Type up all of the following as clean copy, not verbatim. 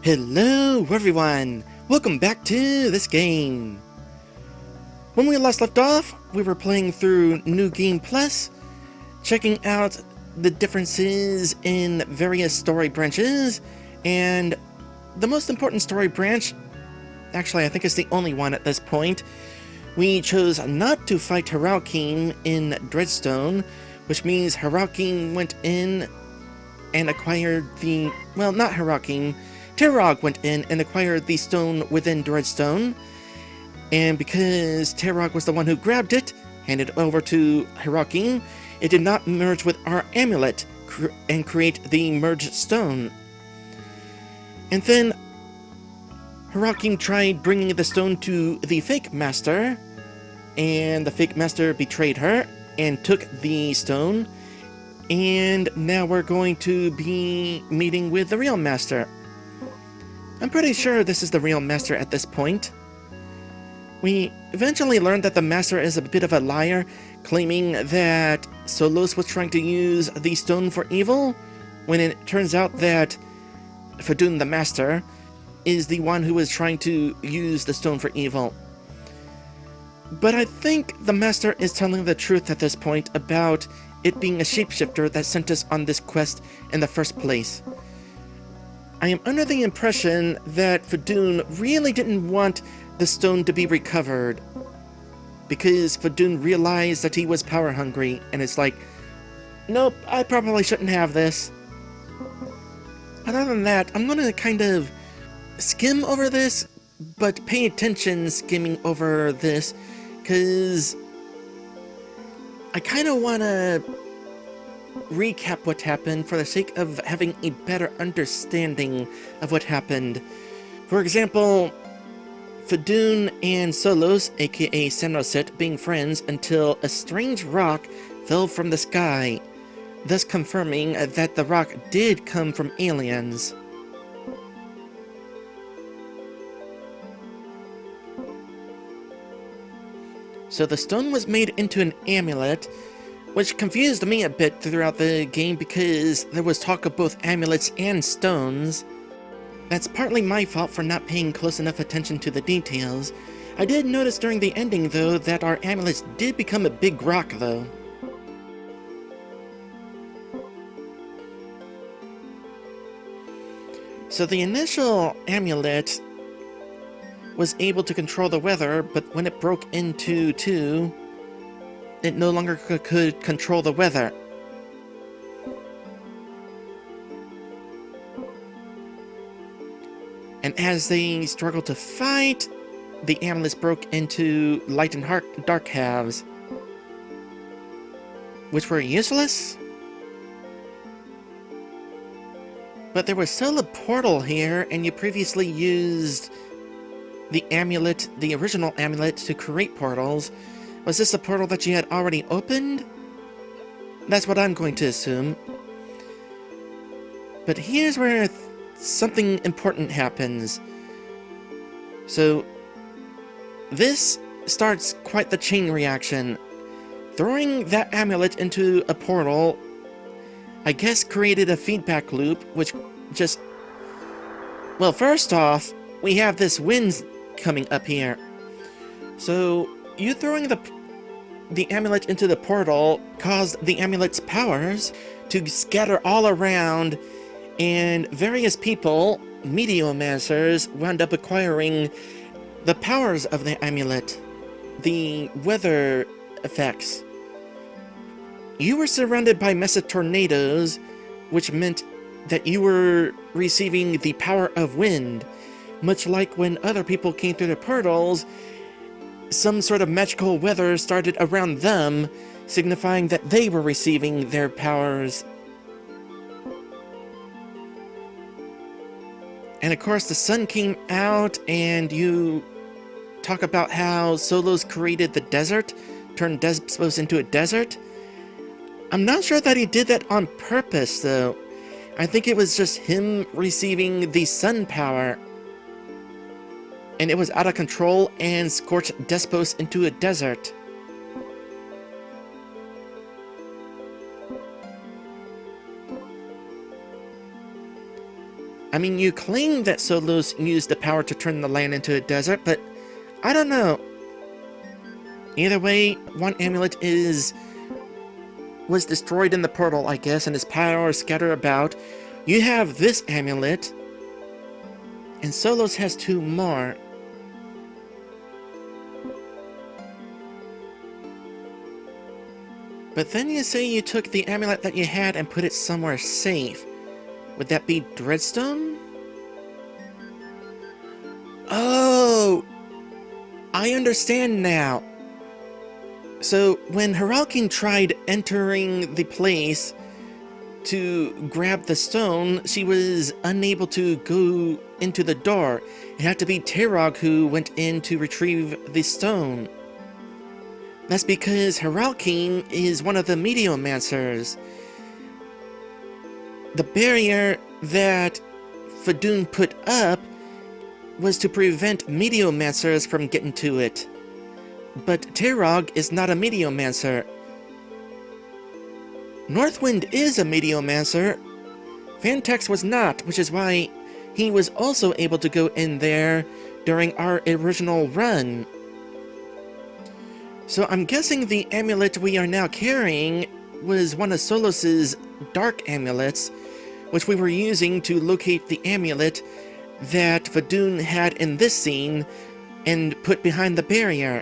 Hello everyone! Welcome back to this game! When we last left off, we were playing through New Game Plus, checking out the differences in various story branches, and the most important story branch, actually I think it's the only one at this point, we chose not to fight Hiraokim in Dreadstone, which means Hiraokim went in and acquired the... well, not Hiraokim, Terog went in and acquired the stone within Dreadstone, and because Terog was the one who grabbed it, handed it over to Hiraokim, it did not merge with our amulet and create the merged stone. And then Hiraokim tried bringing the stone to the fake master, and the fake master betrayed her and took the stone, and now we're going to be meeting with the real master. I'm pretty sure this is the real master at this point. We eventually learned that the master is a bit of a liar, claiming that Solos was trying to use the stone for evil, when it turns out that Fadun the master is the one who was trying to use the stone for evil. But I think the master is telling the truth at this point about it being a shapeshifter that sent us on this quest in the first place. I am under the impression that Fadun really didn't want the stone to be recovered, because Fadun realized that he was power hungry, and it's like, nope, I probably shouldn't have this. Other than that, I'm gonna kind of skim over this, but pay attention skimming over this, because I kind of want to recap what happened for the sake of having a better understanding of what happened. For example, Fadun and Solos, aka Sanoset, being friends until a strange rock fell from the sky, thus confirming that the rock did come from aliens. So the stone was made into an amulet, which confused me a bit throughout the game because there was talk of both amulets and stones. That's partly my fault for not paying close enough attention to the details. I did notice during the ending, though, that our amulets did become a big rock, though. So the initial amulet was able to control the weather, but when it broke into two, it no longer could control the weather. And as they struggled to fight, the amulets broke into light and dark halves, which were useless. But there was still a portal here, and you previously used the amulet, the original amulet, to create portals. Was this a portal that you had already opened? That's what I'm going to assume. But here's where something important happens. So, this starts quite the chain reaction. Throwing that amulet into a portal, I guess, created a feedback loop, which just... well, first off, we have this wind coming up here. So, you throwing the amulet into the portal caused the amulet's powers to scatter all around, and various people, Meteomancers, wound up acquiring the powers of the amulet, the weather effects. You were surrounded by massive tornadoes, which meant that you were receiving the power of wind, much like when other people came through the portals. Some sort of magical weather started around them, signifying that they were receiving their powers. And of course, the sun came out, and you talk about how Solos created the desert, turned Desmos into a desert. I'm not sure that he did that on purpose, though. I think it was just him receiving the sun power, and it was out of control and scorched Desmos into a desert. I mean, you claim that Solos used the power to turn the land into a desert, but I don't know. Either way, one amulet was destroyed in the portal, I guess, and its power is scattered about. You have this amulet, and Solos has 2 more. But then you say you took the amulet that you had and put it somewhere safe. Would that be Dreadstone? Oh! I understand now. So, when Hiralkin tried entering the place to grab the stone, she was unable to go into the door. It had to be Terog who went in to retrieve the stone. That's because Hiralkin is one of the Meteomancers. The barrier that Fadun put up was to prevent Meteomancers from getting to it. But Terog is not a Meteomancer. Northwind is a Meteomancer. Fantex was not, which is why he was also able to go in there during our original run. So I'm guessing the amulet we are now carrying was one of Solos's dark amulets, which we were using to locate the amulet that Fadun had in this scene and put behind the barrier.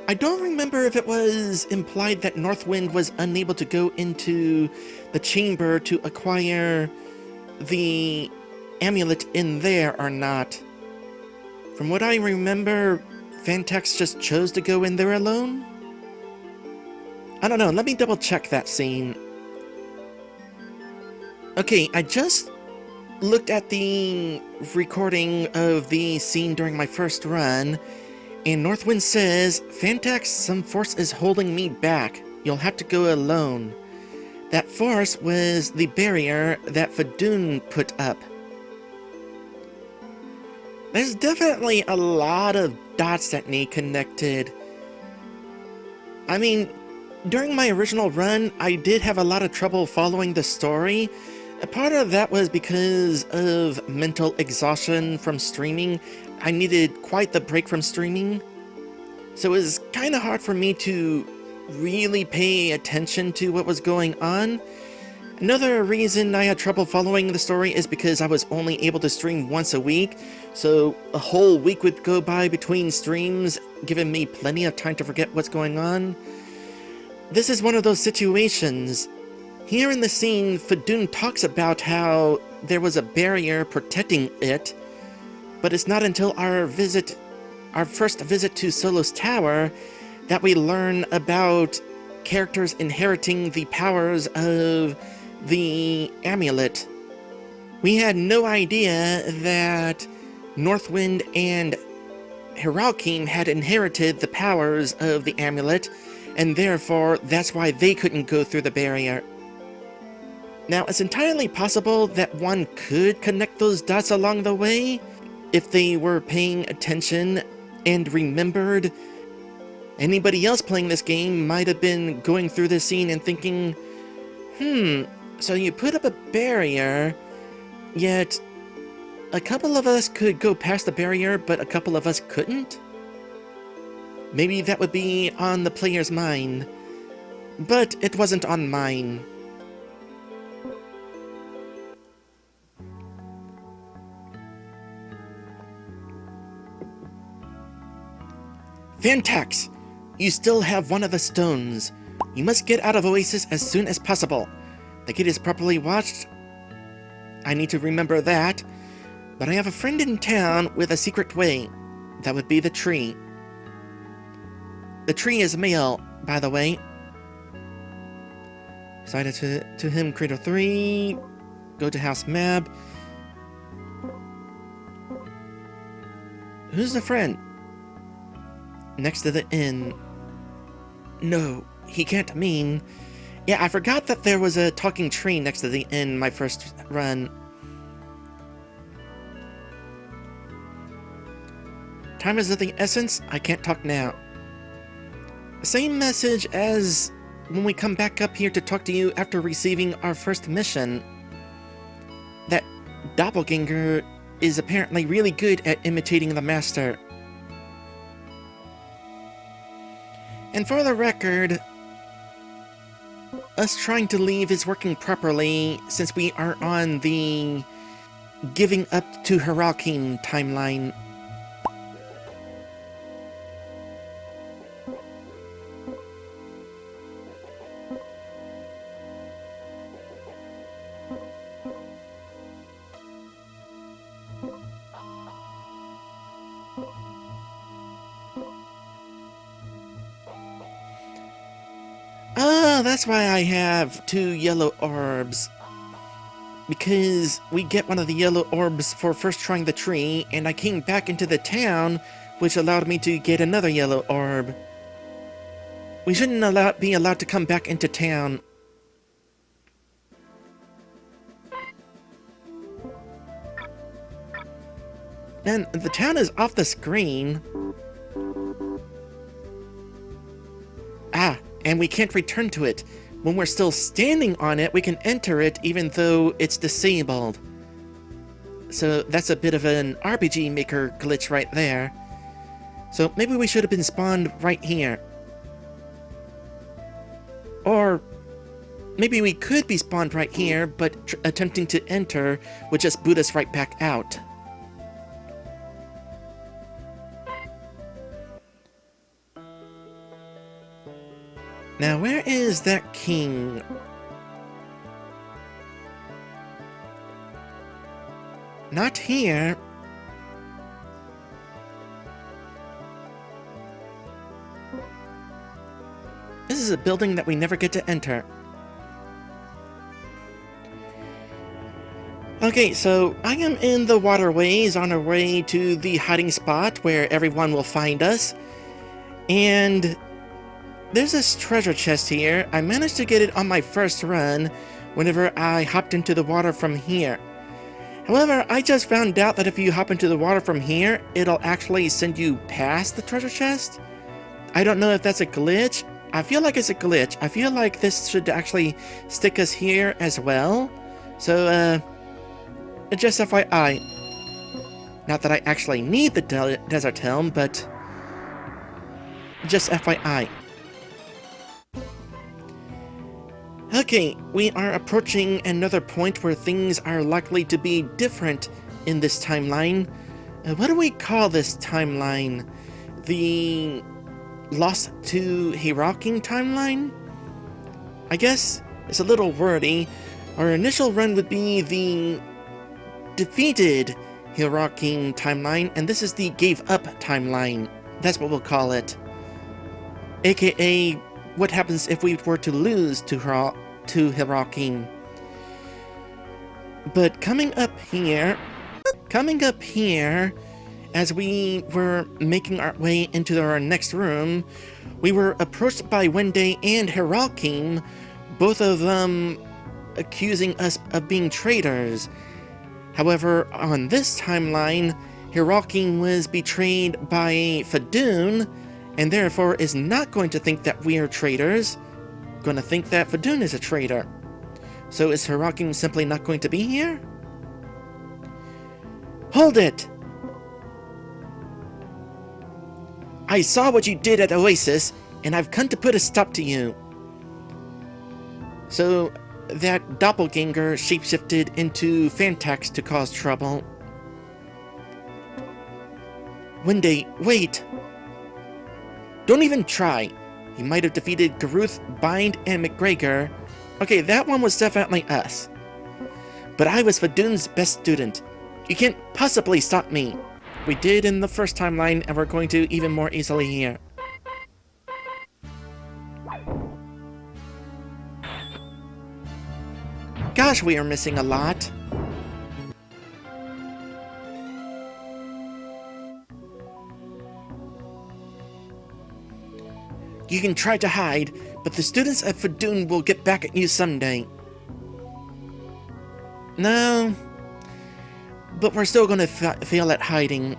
I don't remember if it was implied that Northwind was unable to go into the chamber to acquire the amulet in there or not. From what I remember, Fantex just chose to go in there alone? I don't know, let me double check that scene. Okay, I just looked at the recording of the scene during my first run, and Northwind says, Fantex, some force is holding me back. You'll have to go alone. That force was the barrier that Fadun put up. There's definitely a lot of dots that need connected. I mean, during my original run, I did have a lot of trouble following the story. A part of that was because of mental exhaustion from streaming. I needed quite the break from streaming. So it was kind of hard for me to really pay attention to what was going on. Another reason I had trouble following the story is because I was only able to stream once a week, so a whole week would go by between streams, giving me plenty of time to forget what's going on. This is one of those situations. Here in the scene, Fadun talks about how there was a barrier protecting it, but it's not until our first visit to Solos Tower, that we learn about characters inheriting the powers of the amulet. We had no idea that Northwind and Hiralkin had inherited the powers of the amulet, and therefore that's why they couldn't go through the barrier. Now, it's entirely possible that one could connect those dots along the way if they were paying attention and remembered. Anybody else playing this game might have been going through this scene and thinking, so you put up a barrier, yet a couple of us could go past the barrier, but a couple of us couldn't? Maybe that would be on the player's mind, but it wasn't on mine. Fantex, you still have one of the stones. You must get out of Oasis as soon as possible. The gate is properly watched. I need to remember that. But I have a friend in town with a secret way. That would be the tree. The tree is male, by the way. Cited to him, Crater 3. Go to House Mab. Who's the friend? Next to the inn. No, he can't mean... Yeah, I forgot that there was a talking tree next to the inn my first run. Time is of the essence, I can't talk now. Same message as when we come back up here to talk to you after receiving our first mission. that doppelganger is apparently really good at imitating the master. And for the record, us trying to leave is working properly since we are on the giving up to Hirakim timeline. Oh, that's why I have 2 yellow orbs. Because we get one of the yellow orbs for first trying the tree, and I came back into the town, which allowed me to get another yellow orb. We shouldn't be allowed to come back into town. Man, the town is off the screen. Ah, and we can't return to it. When we're still standing on it, we can enter it even though it's disabled. So that's a bit of an RPG Maker glitch right there. So maybe we should have been spawned right here. Or maybe we could be spawned right here, but attempting to enter would just boot us right back out. Now, where is that king? Not here. This is a building that we never get to enter. Okay, so I am in the waterways on our way to the hiding spot where everyone will find us. And there's this treasure chest here. I managed to get it on my first run whenever I hopped into the water from here. However, I just found out that if you hop into the water from here, it'll actually send you past the treasure chest. I don't know if that's a glitch. I feel like it's a glitch. I feel like this should actually stick us here as well. So, just FYI. Not that I actually need the desert helm, but just FYI. Okay, we are approaching another point where things are likely to be different in this timeline. What do we call this timeline? The Lost to Hirakim timeline? I guess it's a little wordy. Our initial run would be the Defeated Hirakim timeline, and this is the Gave Up timeline. That's what we'll call it. AKA, what happens if we were to lose to Hirakim. But coming up here, as we were making our way into our next room, we were approached by Wende and Hirakim, both of them accusing us of being traitors. However, on this timeline, Hirakim was betrayed by Fadun, and therefore is not going to think that we are traitors, going to think that Fadun is a traitor. So is Hirakim simply not going to be here? Hold it! I saw what you did at Oasis, and I've come to put a stop to you. So, that doppelganger shapeshifted into Fantax to cause trouble. Wende, wait! Don't even try. He might have defeated Garuth, Bind, and McGregor. Okay, that one was definitely us. But I was Fadun's best student. You can't possibly stop me. We did in the first timeline, and we're going to even more easily here. Gosh, we are missing a lot. You can try to hide, but the students at Fadun will get back at you someday. No, but we're still gonna fail at hiding.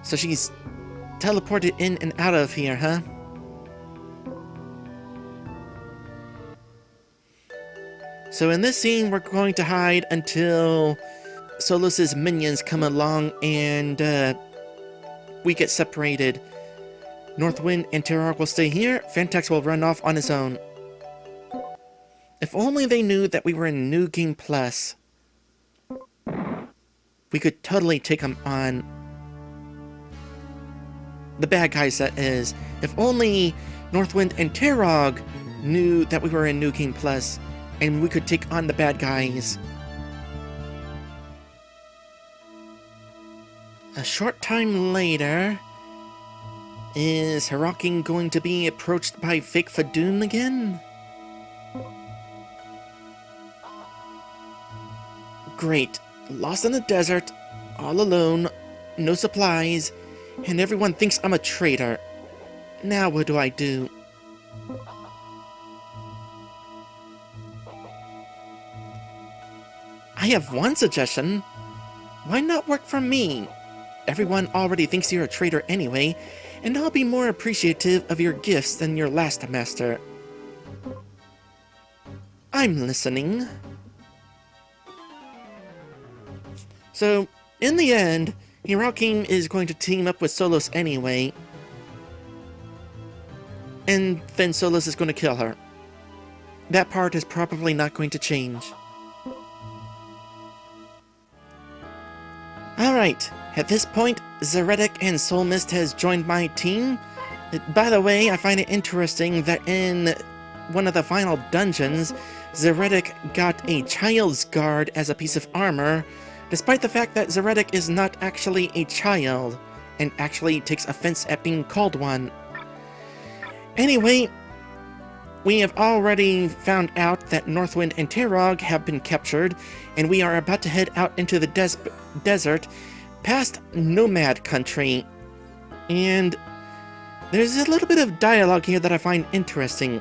So she's teleported in and out of here, huh? So in this scene, we're going to hide until Solus's minions come along and we get separated. Northwind and Terror will stay here. Fantax will run off on his own. If only they knew that we were in New Game Plus. We could totally take them on. The bad guys, that is. If only Northwind and Terrog knew that we were in New Game Plus, and we could take on the bad guys. A short time later, is Hirakin going to be approached by fake Fadoon again? Great. Lost in the desert, all alone, no supplies, and everyone thinks I'm a traitor. Now what do I do? I have one suggestion. Why not work for me? Everyone already thinks you're a traitor anyway, and I'll be more appreciative of your gifts than your last master. I'm listening. So, in the end, Hirakin is going to team up with Solos anyway, and then Solos is going to kill her. That part is probably not going to change. Alright, at this point, Zeretic and Soulmist has joined my team. By the way, I find it interesting that in one of the final dungeons, Zeretic got a child's guard as a piece of armor, despite the fact that Zeretic is not actually a child, and actually takes offense at being called one. Anyway, we have already found out that Northwind and Terrog have been captured, and we are about to head out into the desert, past Nomad Country. And there's a little bit of dialogue here that I find interesting.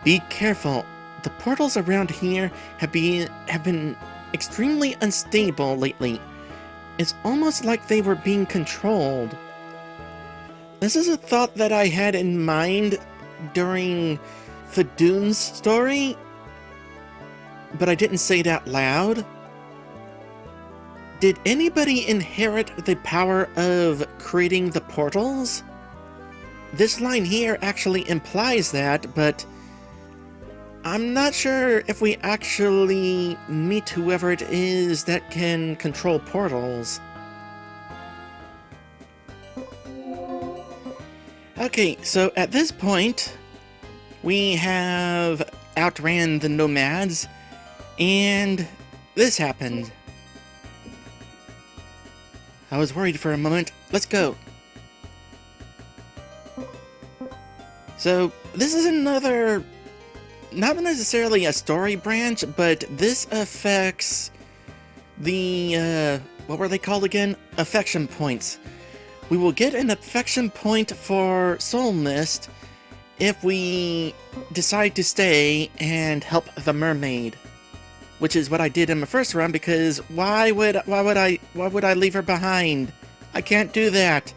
Be careful. The portals around here have been extremely unstable lately. It's almost like they were being controlled. This is a thought that I had in mind during Fadoon's story, but I didn't say it out loud. Did anybody inherit the power of creating the portals? This line here actually implies that, but I'm not sure if we actually meet whoever it is that can control portals. Okay, so at this point, we have outran the nomads, and this happened. I was worried for a moment. Let's go. So, this is another, not necessarily a story branch, but this affects the, what were they called again? Affection points. We will get an affection point for Soul Mist if we decide to stay and help the mermaid, which is what I did in my first run, because why would I leave her behind? I can't do that.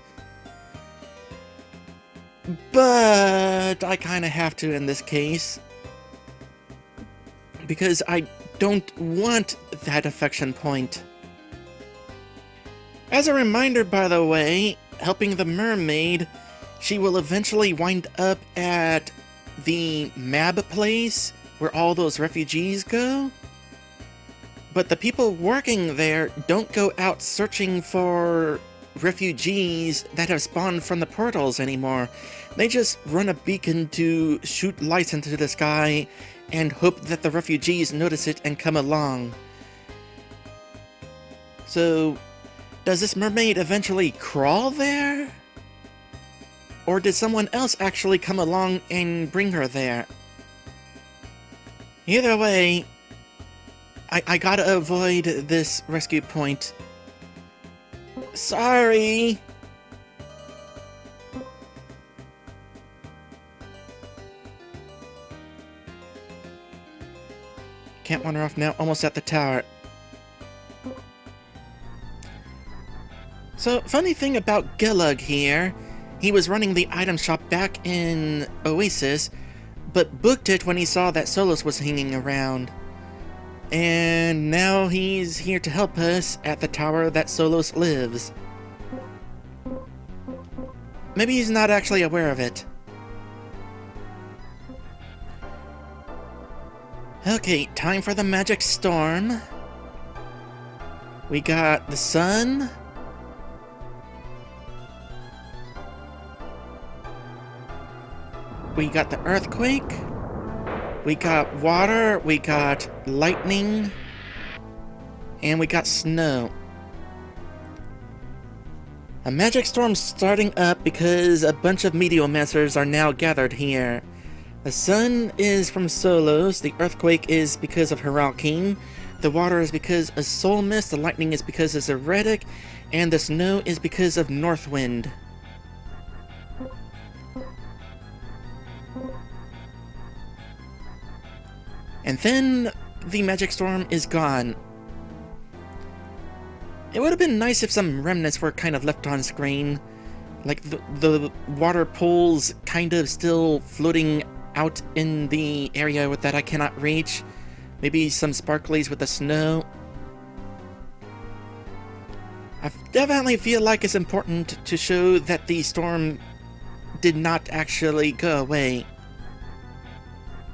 But I kind of have to in this case, because I don't want that affection point. As a reminder, by the way, helping the mermaid, she will eventually wind up at the Mab place where all those refugees go. But the people working there don't go out searching for refugees that have spawned from the portals anymore. They just run a beacon to shoot lights into the sky and hope that the refugees notice it and come along. So, does this mermaid eventually crawl there? Or did someone else actually come along and bring her there? Either way, I gotta avoid this rescue point. Sorry! Can't wander off now, almost at the tower. So, funny thing about Gilug here, he was running the item shop back in Oasis, but booked it when he saw that Solos was hanging around. And now he's here to help us at the tower that Solos lives. Maybe he's not actually aware of it. Okay, time for the magic storm. We got the sun. We got the earthquake. We got water. We got lightning. And we got snow. A magic storm's starting up because a bunch of meteomancers are now gathered here. The sun is from Solos, the earthquake is because of Heralkeen, the water is because of Soul Mist, the lightning is because of Zeretic, and the snow is because of Northwind. And then the magic storm is gone. It would have been nice if some remnants were kind of left on screen. Like the water pools kind of still floating out in the area that I cannot reach. Maybe some sparklies with the snow. I definitely feel like it's important to show that the storm did not actually go away.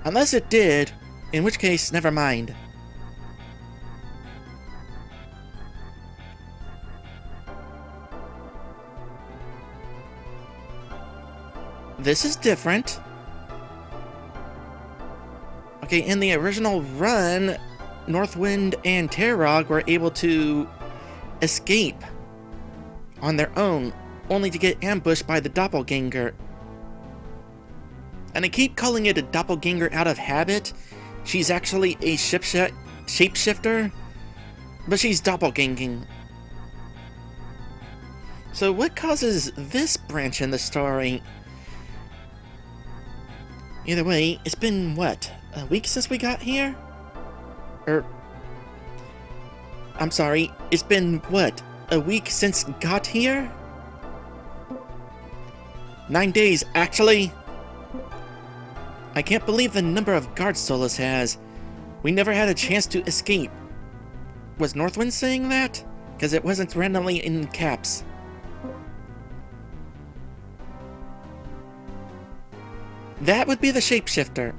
Unless it did, in which case, never mind. This is different. Okay, in the original run, Northwind and Terrog were able to escape on their own, only to get ambushed by the doppelganger. And I keep calling it a doppelganger out of habit. She's actually a shapeshifter, but she's doppelganging. So what causes this branch in the story? Either way, it's been, what, a week since we got here? I'm sorry, it's been, what, a week since got here? 9 days, actually! I can't believe the number of guards Solos has. We never had a chance to escape. Was Northwind saying that? Because it wasn't randomly in caps. That would be the shapeshifter.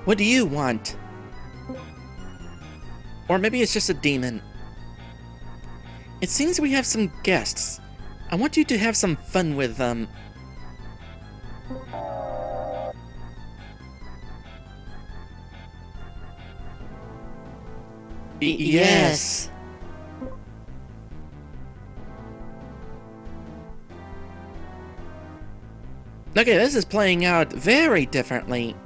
What do you want? Or maybe it's just a demon. It seems we have some guests. I want you to have some fun with them. Yes. Okay, this is playing out very differently.